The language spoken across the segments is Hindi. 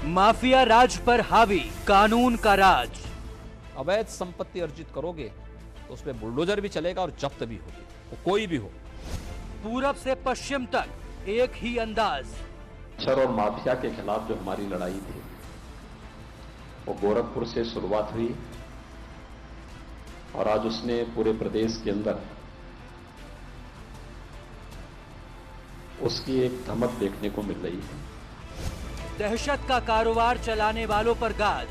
माफिया राज पर हावी कानून का राज। अवैध संपत्ति अर्जित करोगे तो उसमें बुलडोजर भी चलेगा और जब्त भी होगी, वो कोई भी हो। पूरब से पश्चिम तक एक ही अंदाज। मच्छर और माफिया के खिलाफ जो हमारी लड़ाई थी वो गोरखपुर से शुरुआत हुई और आज उसने पूरे प्रदेश के अंदर उसकी एक धमक देखने को मिल रही है। दहशत का कारोबार चलाने वालों पर गाज।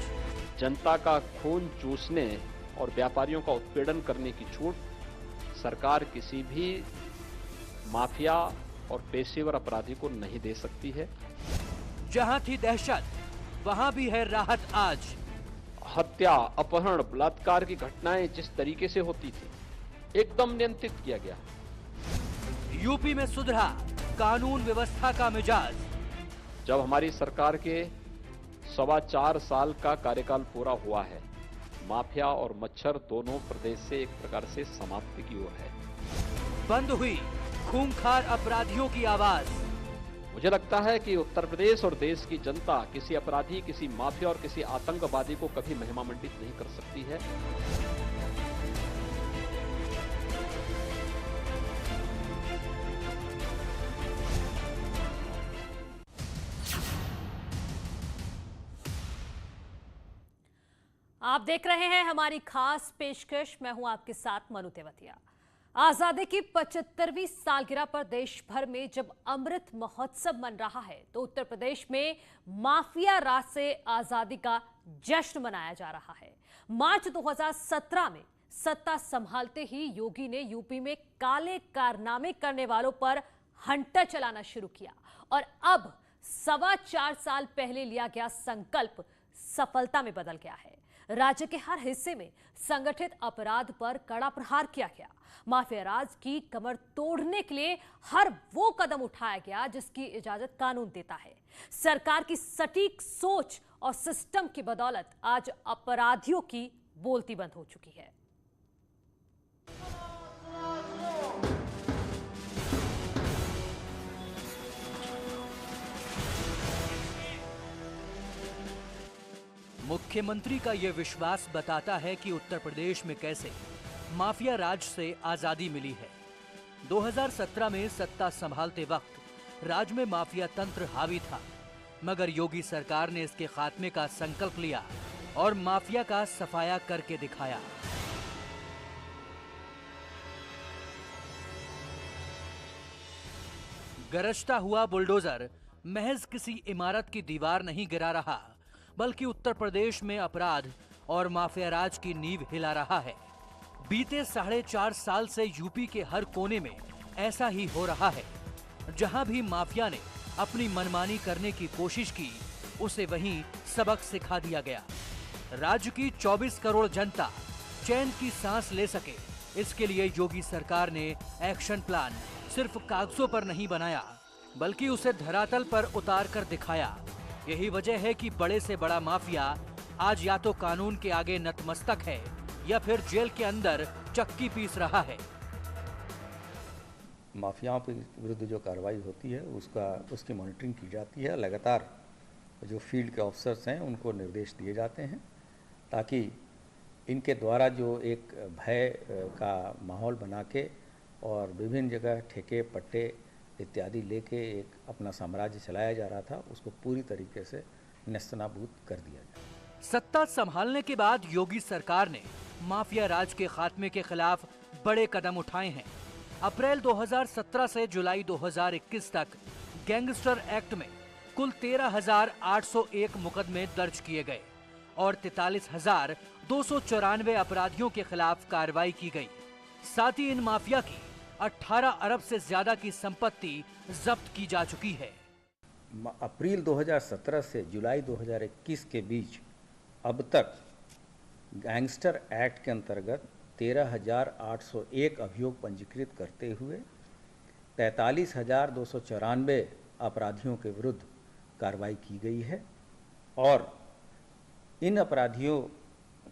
जनता का खून चूसने और व्यापारियों का उत्पीड़न करने की छूट सरकार किसी भी माफिया और पेशेवर अपराधी को नहीं दे सकती है। जहां थी दहशत वहां भी है राहत आज। हत्या, अपहरण, बलात्कार की घटनाएं जिस तरीके से होती थी एकदम नियंत्रित किया गया। यूपी में सुधरा कानून व्यवस्था का मिजाज। जब हमारी सरकार के 4.25 साल का कार्यकाल पूरा हुआ है, माफिया और मच्छर दोनों प्रदेश से एक प्रकार से समाप्ति की ओर है। बंद हुई खूंखार अपराधियों की आवाज। मुझे लगता है कि उत्तर प्रदेश और देश की जनता किसी अपराधी, किसी माफिया और किसी आतंकवादी को कभी महिमा मंडित नहीं कर सकती है। आप देख रहे हैं हमारी खास पेशकश। मैं हूं आपके साथ मनु तेवतिया। आजादी की 75वीं सालगिरह पर देश भर में जब अमृत महोत्सव मन रहा है तो उत्तर प्रदेश में माफिया राज से आजादी का जश्न मनाया जा रहा है। मार्च 2017 में सत्ता संभालते ही योगी ने यूपी में काले कारनामे करने वालों पर हंटर चलाना शुरू किया और अब 4.25 साल पहले लिया गया संकल्प सफलता में बदल गया है। राज्य के हर हिस्से में संगठित अपराध पर कड़ा प्रहार किया गया। माफिया राज की कमर तोड़ने के लिए हर वो कदम उठाया गया जिसकी इजाजत कानून देता है। सरकार की सटीक सोच और सिस्टम की बदौलत आज अपराधियों की बोलती बंद हो चुकी है। मुख्यमंत्री का यह विश्वास बताता है कि उत्तर प्रदेश में कैसे माफिया राज से आजादी मिली है। 2017 में सत्ता संभालते वक्त राज्य में माफिया तंत्र हावी था, मगर योगी सरकार ने इसके खात्मे का संकल्प लिया और माफिया का सफाया करके दिखाया। गरजता हुआ बुलडोजर महज किसी इमारत की दीवार नहीं गिरा रहा, बल्कि उत्तर प्रदेश में अपराध और माफिया राज की नींव हिला रहा है। बीते 4.5 साल से यूपी के हर कोने में ऐसा ही हो रहा है। जहां भी माफिया ने अपनी मनमानी करने की कोशिश की, उसे वहीं सबक सिखा दिया गया। राज्य की 24 करोड़ जनता चैन की सांस ले सके, इसके लिए योगी सरकार ने एक्शन प्लान सिर्फ कागजों पर नहीं बनाया, बल्कि उसे धरातल पर उतार कर दिखाया। यही वजह है कि बड़े से बड़ा माफिया आज या तो कानून के आगे नतमस्तक है या फिर जेल के अंदर चक्की पीस रहा है। माफियाओं के विरुद्ध जो कार्रवाई होती है उसकी मॉनिटरिंग की जाती है। लगातार जो फील्ड के ऑफिसर्स हैं उनको निर्देश दिए जाते हैं ताकि इनके द्वारा जो एक भय का माहौल बना के और विभिन्न जगह ठेके पट्टे इत्यादि लेके एक अपना साम्राज्य चलाया जा रहा था, उसको पूरी तरीके से नेस्तनाबूद कर दिया जाए। सत्ता संभालने के बाद योगी सरकार ने माफिया राज के खात्मे के खिलाफ बड़े कदम उठाए हैं। अप्रैल 2017 से जुलाई 2021 तक गैंगस्टर एक्ट में कुल 13,801 मुकदमे दर्ज किए गए और 43,294 अपराधियों के खिलाफ कार्रवाई की गई। साथ ही इन माफिया की 18 अरब से ज्यादा की संपत्ति जब्त की जा चुकी है। अप्रैल 2017 से जुलाई 2021 के बीच अब तक गैंगस्टर एक्ट के अंतर्गत 13,801 अभियोग पंजीकृत करते हुए 43,294 अपराधियों के विरुद्ध कार्रवाई की गई है और इन अपराधियों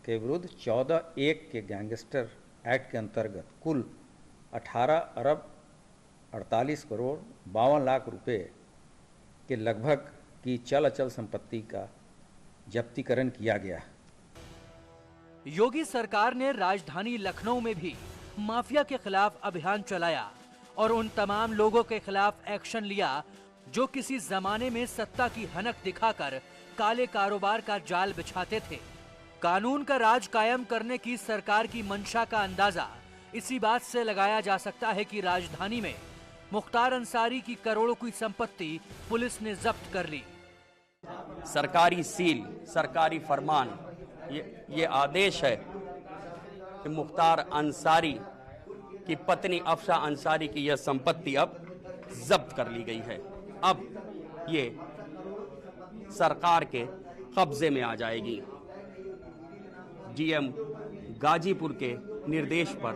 के विरुद्ध 14(1) के गैंगस्टर एक्ट के अंतर्गत कुल 18 अरब 48 करोड़ 52 लाख रुपए के लगभग की चल अचल संपत्ति का जब्तीकरण किया गया। योगी सरकार ने राजधानी लखनऊ में भी माफिया के खिलाफ अभियान चलाया और उन तमाम लोगों के खिलाफ एक्शन लिया जो किसी जमाने में सत्ता की हनक दिखाकर काले कारोबार का जाल बिछाते थे। कानून का राज कायम करने की सरकार की मंशा का अंदाजा इसी बात से लगाया जा सकता है कि राजधानी में मुख्तार अंसारी की करोड़ों की संपत्ति पुलिस ने जब्त कर ली। सरकारी सील, सरकारी फरमान, ये आदेश है कि मुख्तार अंसारी की पत्नी अफशा अंसारी की यह संपत्ति अब जब्त कर ली गई है। अब ये सरकार के कब्जे में आ जाएगी। डीएम गाजीपुर के निर्देश पर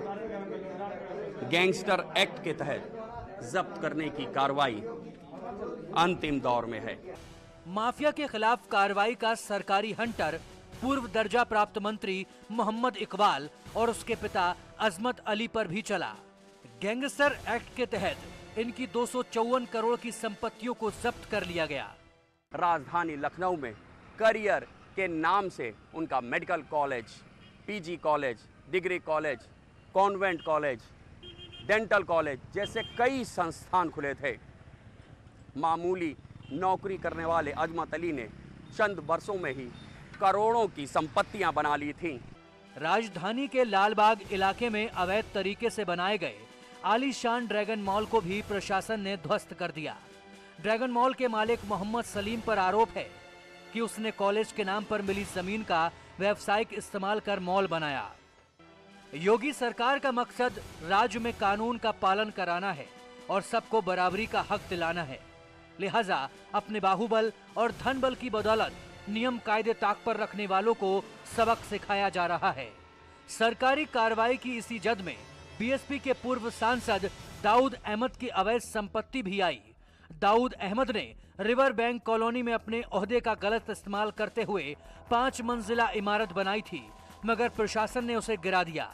गैंगस्टर एक्ट के तहत जब्त करने की कार्रवाई अंतिम दौर में है। माफिया के खिलाफ कार्रवाई का सरकारी हंटर पूर्व दर्जा प्राप्त मंत्री मोहम्मद इकबाल और उसके पिता अजमत अली पर भी चला। गैंगस्टर एक्ट के तहत इनकी 254 करोड़ की संपत्तियों को जब्त कर लिया गया। राजधानी लखनऊ में करियर के नाम से उनका medical college, PG college, degree college, convent college, dental college जैसे कई संस्थान खुले थे। मामूली नौकरी करने वाले अजमत अली ने चंद वर्षों में ही करोड़ों की संपत्तियां बना ली थीं। राजधानी के लालबाग इलाके में अवैध तरीके से बनाए गए आलीशान ड्रैगन मॉल को भी प्रशासन ने ध्वस्त कर दिया। ड्रैगन मॉल के मालिक मोहम्मद सलीम पर आरोप है कि उसने कॉलेज के नाम पर मिली जमीन का व्यावसायिक इस्तेमाल कर मॉल बनाया। योगी सरकार का मकसद राज्य में कानून का पालन कराना है और सबको बराबरी का हक दिलाना है। लिहाजा अपने बाहुबल और धन बल की बदौलत नियम कायदे ताक पर रखने वालों को सबक सिखाया जा रहा है। सरकारी कार्रवाई की इसी जद में बीएसपी के पूर्व सांसद दाऊद अहमद की अवैध संपत्ति भी आई। दाऊद अहमद ने रिवर बैंक कॉलोनी में अपने ओहदे का गलत इस्तेमाल करते हुए 5 मंजिला इमारत बनाई थी, मगर प्रशासन ने उसे गिरा दिया।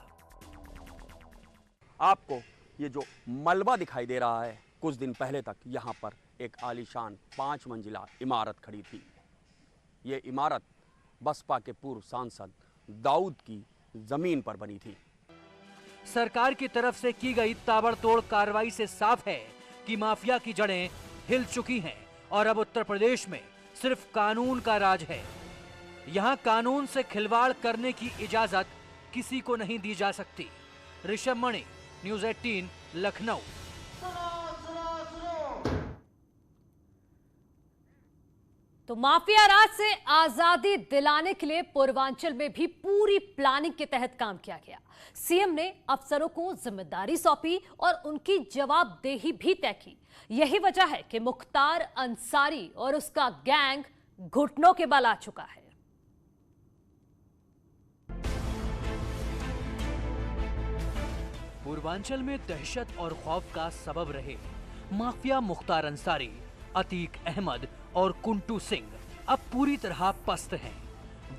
आपको ये जो मलबा दिखाई दे रहा है, कुछ दिन पहले तक यहाँ पर एक आलीशान 5 मंजिला इमारत खड़ी थी। ये इमारत बसपा के पूर्व सांसद दाऊद की जमीन पर बनी थी। सरकार की तरफ से की गई ताबड़तोड़ कार्रवाई से साफ है कि माफिया की जड़ें हिल चुकी हैं और अब उत्तर प्रदेश में सिर्फ कानून का राज है। यहाँ कानून से खिलवाड़ करने की इजाजत किसी को नहीं दी जा सकती। ऋषभ मणि, न्यूज़ 18, लखनऊ। तो माफिया राज से आजादी दिलाने के लिए पूर्वांचल में भी पूरी प्लानिंग के तहत काम किया गया। सीएम ने अफसरों को जिम्मेदारी सौंपी और उनकी जवाबदेही भी तय की। यही वजह है कि मुख्तार अंसारी और उसका गैंग घुटनों के बल आ चुका है। पूर्वांचल में दहशत और खौफ का सबब रहे माफिया मुख्तार अंसारी, अतीक अहमद और कुंटू सिंह अब पूरी तरह पस्त हैं।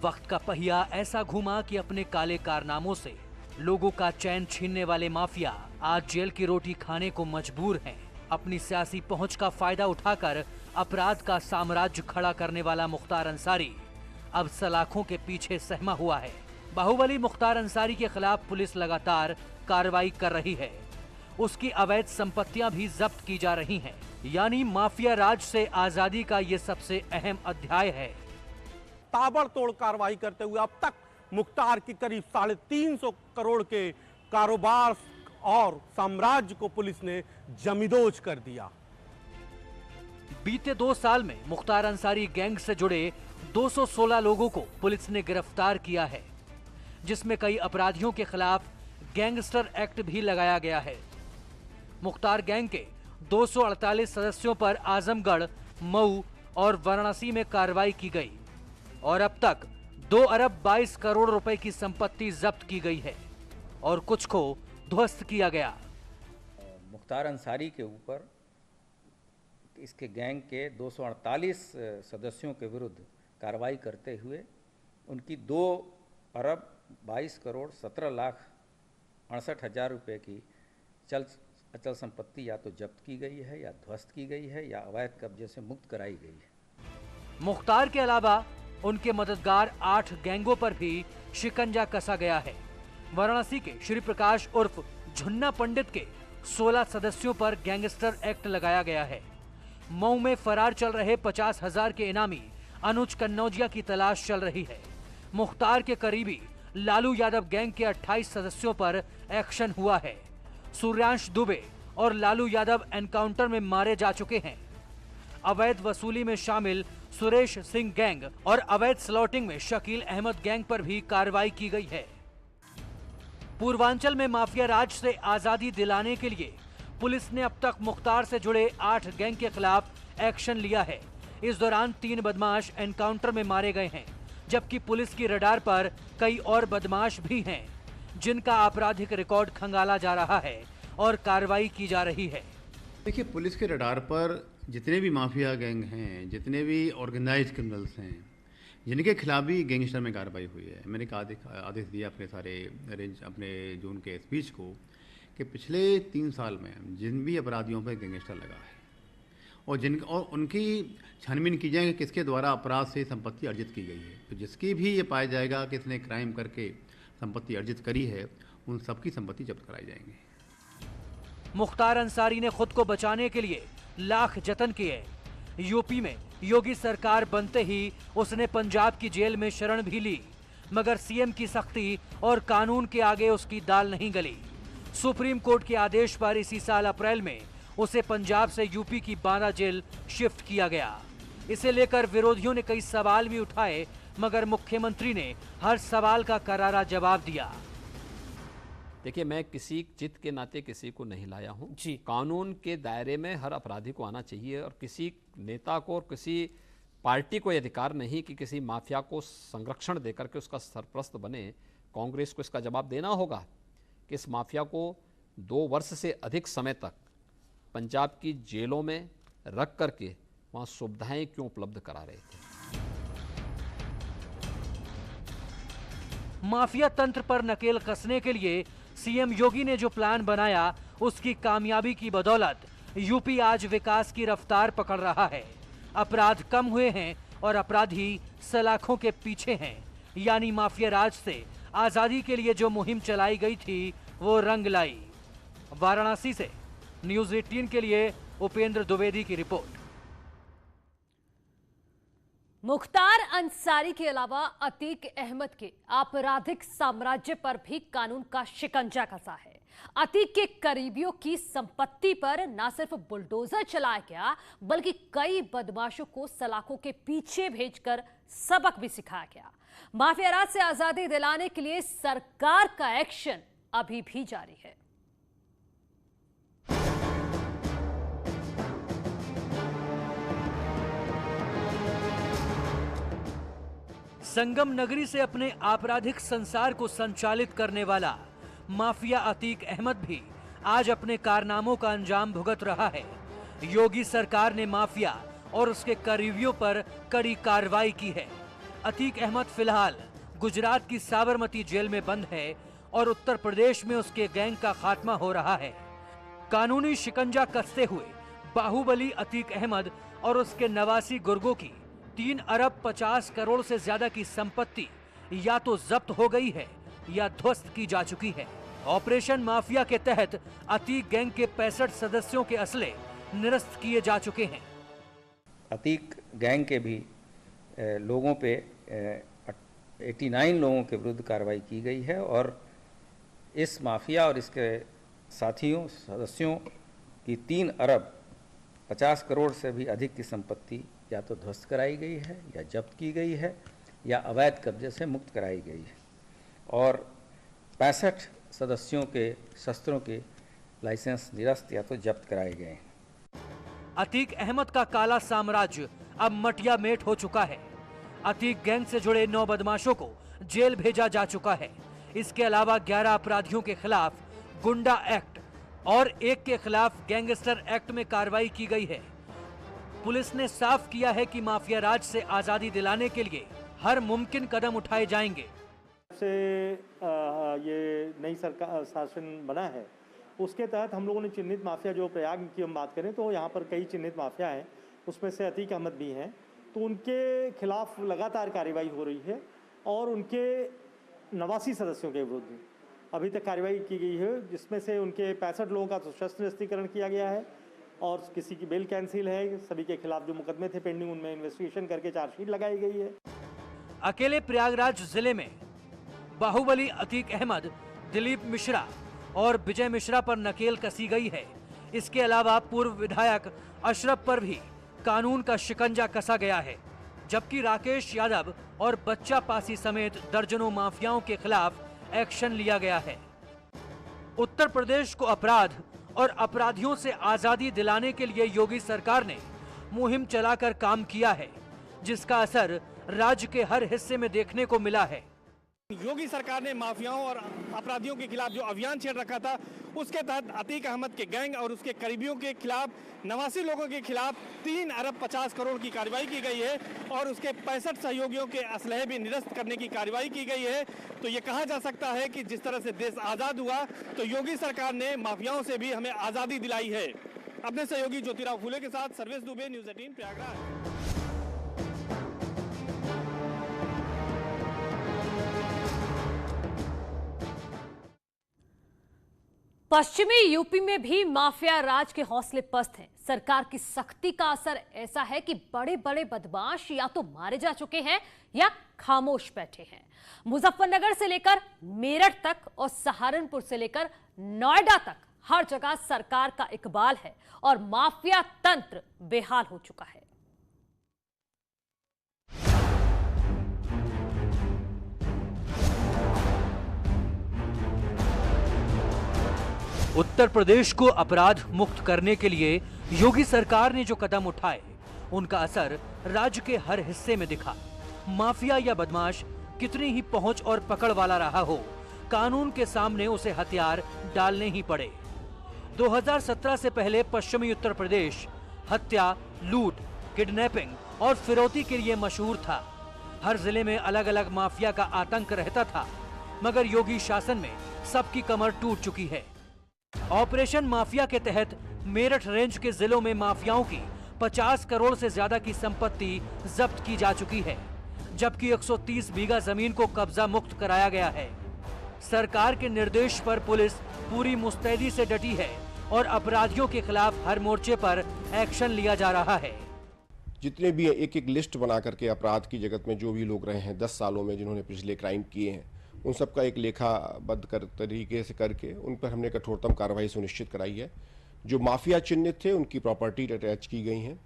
वक्त का पहिया ऐसा घूमा कि अपने काले कारनामों से लोगों का चैन छीनने वाले माफिया आज जेल की रोटी खाने को मजबूर हैं। अपनी सियासी पहुंच का फायदा उठाकर अपराध का साम्राज्य खड़ा करने वाला मुख्तार अंसारी अब सलाखों के पीछे सहमा हुआ है। बाहुबली मुख्तार अंसारी के खिलाफ पुलिस लगातार कार्रवाई कर रही है। उसकी अवैध संपत्तियां भी जब्त की जा रही हैं। यानी माफिया राज से आजादी का ये सबसे अहम अध्याय है। ताबड़तोड़ कार्रवाई करते हुए अब तक मुख्तार की करीब 350 करोड़ के कारोबार और साम्राज्य को पुलिस ने जमींदोज कर दिया। बीते 2 साल में मुख्तार अंसारी गैंग से जुड़े 216 लोगों को पुलिस ने गिरफ्तार किया है, जिसमें कई अपराधियों के खिलाफ गैंगस्टर एक्ट भी लगाया गया है। मुख्तार गैंग के 248 सदस्यों पर आजमगढ़, मऊ और वाराणसी में कार्रवाई की गई और अब तक 2 अरब 22 करोड़ रुपए की संपत्ति जब्त की गई है और कुछ को ध्वस्त किया गया। मुख्तार अंसारी के ऊपर इसके गैंग के 248 सदस्यों के विरुद्ध कार्रवाई करते हुए उनकी 2 अरब 22 करोड़ 17 लाख 68 हज़ार रुपये की अचल संपत्ति या तो जब्त की गई है या ध्वस्त की गई है या अवैध कब्जे से मुक्त कराई गई है। मुख्तार के अलावा उनके मददगार 8 गैंगों पर भी शिकंजा कसा गया है। वाराणसी के श्री प्रकाश उर्फ झुन्ना पंडित के 16 सदस्यों पर गैंगस्टर एक्ट लगाया गया है। मऊ में फरार चल रहे 50,000 के इनामी अनुज कन्नौजिया की तलाश चल रही है। मुख्तार के करीबी लालू यादव गैंग के 28 सदस्यों पर एक्शन हुआ है। सूर्यांश दुबे और लालू यादव एनकाउंटर में मारे जा चुके हैं। अवैध वसूली में शामिल सुरेश सिंह गैंग और अवैध स्लॉटिंग में शकील अहमद गैंग पर भी कार्रवाई की गई है। पूर्वांचल में माफिया राज से आजादी दिलाने के लिए पुलिस ने अब तक मुख्तार से जुड़े 8 गैंग के खिलाफ एक्शन लिया है। इस दौरान 3 बदमाश एनकाउंटर में मारे गए हैं, जबकि पुलिस की रडार पर कई और बदमाश भी हैं, जिनका आपराधिक रिकॉर्ड खंगाला जा रहा है और कार्रवाई की जा रही है। देखिए, पुलिस के रडार पर जितने भी माफिया गैंग हैं, जितने भी ऑर्गेनाइज क्रिमिनल्स हैं, जिनके खिलाफ भी गैंगस्टर में कार्रवाई हुई है, मैंने आदेश दिया अपने सारे रेंज अपने जोन के एसपीज को कि पिछले 3 साल में जिन भी अपराधियों पर गैंगस्टर लगा है और उनकी छानबीन की जाएगी किसके द्वारा अपराध से संपत्ति अर्जित की गई है। तो जिसकी भी ये पाया जाएगा कि इसने क्राइम करके संपत्ति अर्जित करी है, उन सबकी संपत्ति जब्त कराई जाएंगी। मुख्तार अंसारी ने खुद को बचाने के लिए लाख जतन किए। यूपी में योगी सरकार बनते ही उसने पंजाब की जेल में शरण भी ली, मगर सीएम की सख्ती और कानून के आगे उसकी दाल नहीं गली। सुप्रीम कोर्ट के आदेश पर इसी साल अप्रैल में उसे पंजाब से यूपी की बांदा जेल शिफ्ट किया गया। इसे लेकर विरोधियों ने कई सवाल भी उठाए, मगर मुख्यमंत्री ने हर सवाल का करारा जवाब दिया। देखिए, मैं किसी जित के नाते किसी को नहीं लाया हूं जी। कानून के दायरे में हर अपराधी को आना चाहिए और किसी नेता को और किसी पार्टी को यह अधिकार नहीं कि किसी माफिया को संरक्षण देकर के उसका सरपरस्त बने। कांग्रेस को इसका जवाब देना होगा कि इस माफिया को 2 वर्ष से अधिक समय तक पंजाब की जेलों में रख करके वहां सुविधाएं क्यों उपलब्ध करा रहे थे। माफिया तंत्र पर नकेल कसने के लिए सीएम योगी ने जो प्लान बनाया, उसकी कामयाबी की बदौलत यूपी आज विकास की रफ्तार पकड़ रहा है। अपराध कम हुए हैं और अपराधी सलाखों के पीछे हैं। यानी माफिया राज से आजादी के लिए जो मुहिम चलाई गई थी, वो रंग लाई। वाराणसी से न्यूज़ 18 के लिए उपेंद्र द्विवेदी की रिपोर्ट। मुख्तार अंसारी के अलावा अतीक अहमद के आपराधिक साम्राज्य पर भी कानून का शिकंजा कसा है। अतीक के करीबियों की संपत्ति पर न सिर्फ बुलडोजर चलाया गया, बल्कि कई बदमाशों को सलाखों के पीछे भेजकर सबक भी सिखाया गया। माफिया राज से आजादी दिलाने के लिए सरकार का एक्शन अभी भी जारी है। संगम नगरी से अपने आपराधिक संसार को संचालित करने वाला माफिया अतीक अहमद भी आज अपने कारनामों का अंजाम भुगत रहा है। योगी सरकार ने माफिया और उसके करीबियों पर कड़ी कार्रवाई की है। अतीक अहमद फिलहाल गुजरात की साबरमती जेल में बंद है और उत्तर प्रदेश में उसके गैंग का खात्मा हो रहा है। कानूनी शिकंजा कसते हुए बाहुबली अतीक अहमद और उसके 89 गुर्गों की 3 अरब 50 करोड़ से ज्यादा की संपत्ति या तो जब्त हो गई है या ध्वस्त की जा चुकी है। ऑपरेशन माफिया के तहत अतीक गैंग के 65 सदस्यों के असले निरस्त किए जा चुके हैं। अतीक गैंग के भी लोगों पे 89 लोगों के विरुद्ध कार्रवाई की गई है और इस माफिया और इसके साथियों सदस्यों की 3 अरब 50 करोड़ से भी अधिक की संपत्ति या तो ध्वस्त कराई गई है या जब्त की गई है या अवैध कब्जे से मुक्त कराई गई है और 65 सदस्यों के शस्त्रों के लाइसेंस निरस्त या तो जब्त कराए गए हैं। अतीक अहमद का काला साम्राज्य अब मटिया मेट हो चुका है। अतीक गैंग से जुड़े 9 बदमाशों को जेल भेजा जा चुका है। इसके अलावा 11 अपराधियों के खिलाफ गुंडा एक्ट और 1 के खिलाफ गैंगस्टर एक्ट में कार्रवाई की गई है। पुलिस ने साफ किया है कि माफिया राज से आजादी दिलाने के लिए हर मुमकिन कदम उठाए जाएंगे। से ये नई सरकार शासन बना है, उसके तहत हम लोगों ने चिन्हित माफिया, जो प्रयाग की हम बात करें तो यहाँ पर कई चिन्हित माफिया हैं, उसमें से अतीक अहमद भी हैं तो उनके खिलाफ लगातार कार्रवाई हो रही है और उनके 89 सदस्यों के विरुद्ध अभी तक कार्रवाई की गई है, जिसमें से उनके 65 लोगों का तो शस्त्र निरस्तीकरण किया गया है और किसी की बेल कैंसिल है। सभी के खिलाफ जो मुकदमे थे पेंडिंग, उनमें इन्वेस्टिगेशन करके चार्जशीट लगाई गई है। अकेले प्रयागराज जिले में बाहुबली अतीक अहमद, दिलीप मिश्रा और विजय मिश्रा पर नकेल कसी गई है। इसके अलावा पूर्व विधायक अशरफ पर भी कानून का शिकंजा कसा गया है, जबकि राकेश यादव और बच्चा पासी समेत दर्जनों माफियाओं के खिलाफ एक्शन लिया गया है। उत्तर प्रदेश को अपराध और अपराधियों से आजादी दिलाने के लिए योगी सरकार ने मुहिम चलाकर काम किया है, जिसका असर राज्य के हर हिस्से में देखने को मिला है। योगी सरकार ने माफियाओं और अपराधियों के खिलाफ जो अभियान छेड़ रखा था, उसके तहत अतीक अहमद के गैंग और उसके करीबियों के खिलाफ 89 लोगों के खिलाफ 3 अरब 50 करोड़ की कार्रवाई की गई है और उसके 65 सहयोगियों के असलहे भी निरस्त करने की कार्रवाई की गई है। तो ये कहा जा सकता है कि जिस तरह से देश आज़ाद हुआ, तो योगी सरकार ने माफियाओं से भी हमें आज़ादी दिलाई है। अपने सहयोगी ज्योतिराव फूले के साथ सर्वेश दुबे, न्यूज़ 18 प्रयागराज। पश्चिमी यूपी में भी माफिया राज के हौसले पस्त हैं। सरकार की सख्ती का असर ऐसा है कि बड़े बड़े बदमाश या तो मारे जा चुके हैं या खामोश बैठे हैं। मुजफ्फरनगर से लेकर मेरठ तक और सहारनपुर से लेकर नोएडा तक हर जगह सरकार का इकबाल है और माफिया तंत्र बेहाल हो चुका है। उत्तर प्रदेश को अपराध मुक्त करने के लिए योगी सरकार ने जो कदम उठाए, उनका असर राज्य के हर हिस्से में दिखा। माफिया या बदमाश कितनी ही पहुंच और पकड़ वाला रहा हो, कानून के सामने उसे हथियार डालने ही पड़े। 2017 से पहले पश्चिमी उत्तर प्रदेश हत्या, लूट, किडनैपिंग और फिरौती के लिए मशहूर था। हर जिले में अलग अलग माफिया का आतंक रहता था, मगर योगी शासन में सबकी कमर टूट चुकी है। ऑपरेशन माफिया के तहत मेरठ रेंज के जिलों में माफियाओं की 50 करोड़ से ज्यादा की संपत्ति जब्त की जा चुकी है, जबकि 130 बीघा जमीन को कब्जा मुक्त कराया गया है। सरकार के निर्देश पर पुलिस पूरी मुस्तैदी से डटी है और अपराधियों के खिलाफ हर मोर्चे पर एक्शन लिया जा रहा है। जितने भी एक एक लिस्ट बना करके अपराध की जगत में जो भी लोग रहे हैं 10 सालों में, जिन्होंने पिछले क्राइम किए हैं, उन सब का एक लेखाबद्ध तरीके से करके उन पर हमने कठोरतम कार्रवाई सुनिश्चित कराई है। जो माफिया चिन्हित थे उनकी प्रॉपर्टी अटैच की गई हैं।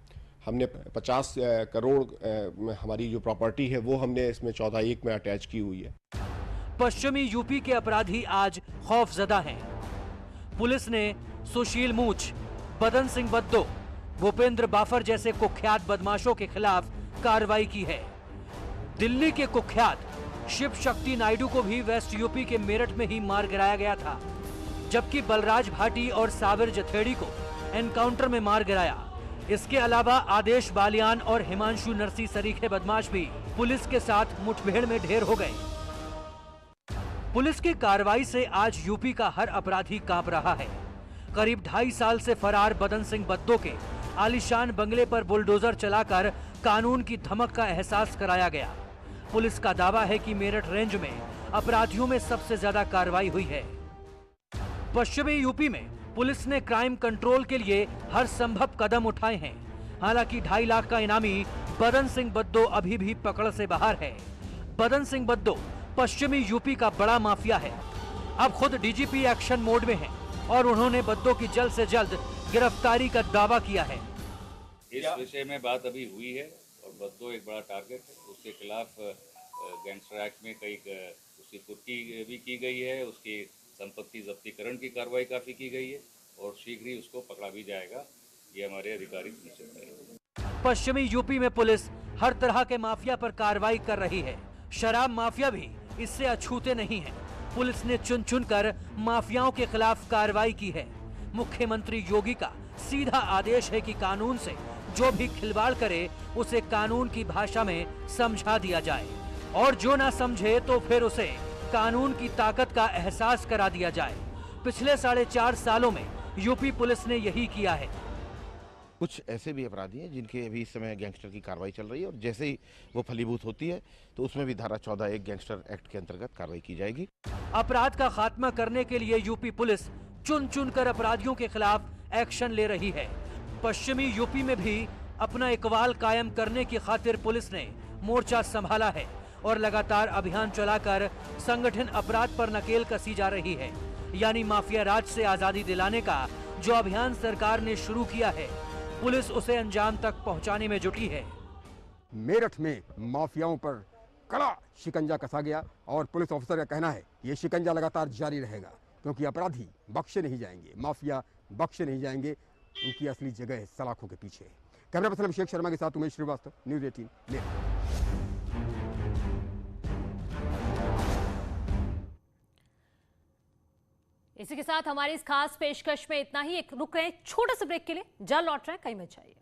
हमने 50 करोड़ हमारी जो प्रॉपर्टी है वो हमने इसमें 14(1) में अटैच की हुई है। पश्चिमी यूपी के अपराधी आज खौफजदा हैं। पुलिस ने सुशील मूछ, बदन सिंह बद्दो, भूपेंद्र बाफर जैसे कुख्यात बदमाशों के खिलाफ कार्रवाई की है। दिल्ली के कुख्यात शिव शक्ति नायडू को भी वेस्ट यूपी के मेरठ में ही मार गिराया गया था, जबकि बलराज भाटी और साबिर जथेड़ी को एनकाउंटर में मार गिराया। इसके अलावा आदेश बालियान और हिमांशु नरसी सरीखे बदमाश भी पुलिस के साथ मुठभेड़ में ढेर हो गए। पुलिस की कार्रवाई से आज यूपी का हर अपराधी कांप रहा है। करीब 2.5 साल से फरार बदन सिंह बद्दो के आलीशान बंगले पर बुलडोजर चलाकर कानून की धमक का एहसास कराया गया। पुलिस का दावा है कि मेरठ रेंज में अपराधियों में सबसे ज्यादा कार्रवाई हुई है। पश्चिमी यूपी में पुलिस ने क्राइम कंट्रोल के लिए हर संभव कदम उठाए हैं। हालांकि 2.5 लाख का इनामी बदन सिंह बद्दो अभी भी पकड़ से बाहर है। बदन सिंह बद्दो पश्चिमी यूपी का बड़ा माफिया है। अब खुद डीजीपी एक्शन मोड में है और उन्होंने बद्दो की जल्द से जल्द गिरफ्तारी का दावा किया है। इस विषय में बात अभी हुई है और बद्दो एक बड़ा टारगेट है। उसके खिलाफ गैंगस्टर एक्ट में कई उसकी कुर्की भी की गई है। उसकी संपत्ति जब्तीकरण की कार्रवाई काफ़ी की गई है और शीघ्र ही उसको पकड़ा भी जाएगा। ये हमारे अधिकारी निश्चित करेंगे। पश्चिमी यूपी में पुलिस हर तरह के माफिया पर कार्रवाई कर रही है। शराब माफिया भी इससे अछूते नहीं है। पुलिस ने चुन चुन कर माफियाओं के खिलाफ कार्रवाई की है। मुख्यमंत्री योगी का सीधा आदेश है कि कानून से जो भी खिलवाड़ करे उसे कानून की भाषा में समझा दिया जाए और जो ना समझे तो फिर उसे कानून की ताकत का एहसास करा दिया जाए। पिछले 4.5 सालों में यूपी पुलिस ने यही किया है। कुछ ऐसे भी अपराधी हैं जिनके अभी इस समय गैंगस्टर की कार्रवाई चल रही है और जैसे ही वो फलीभूत होती है तो उसमें भी धारा 14(1) गैंगस्टर एक्ट के अंतर्गत कार्रवाई की जाएगी। अपराध का खात्मा करने के लिए यूपी पुलिस चुन चुन कर अपराधियों के खिलाफ एक्शन ले रही है। पश्चिमी यूपी में भी अपना इकबाल कायम करने की खातिर पुलिस ने मोर्चा संभाला है और लगातार अभियान चलाकर संगठन अपराध पर नकेल कसी जा रही है। यानी माफिया राज से आजादी दिलाने का जो अभियान सरकार ने शुरू किया है, पुलिस उसे अंजाम तक पहुंचाने में जुटी है। मेरठ में माफियाओं पर कड़ा शिकंजा कसा गया और पुलिस ऑफिसर का कहना है ये शिकंजा लगातार जारी रहेगा क्योंकि अपराधी बख्शे नहीं जाएंगे, माफिया बख्शे नहीं जाएंगे। उनकी असली जगह है सलाखों के पीछे। कैमरा पर्सन अभिषेक शर्मा के साथ उमेश श्रीवास्तव, न्यूज़ 18 मेरठ। इसी के साथ हमारी इस खास पेशकश में इतना ही। एक रुक रहे हैं छोटा सा ब्रेक के लिए, जल्द लौट रहे हैं, कहीं मत जाइए।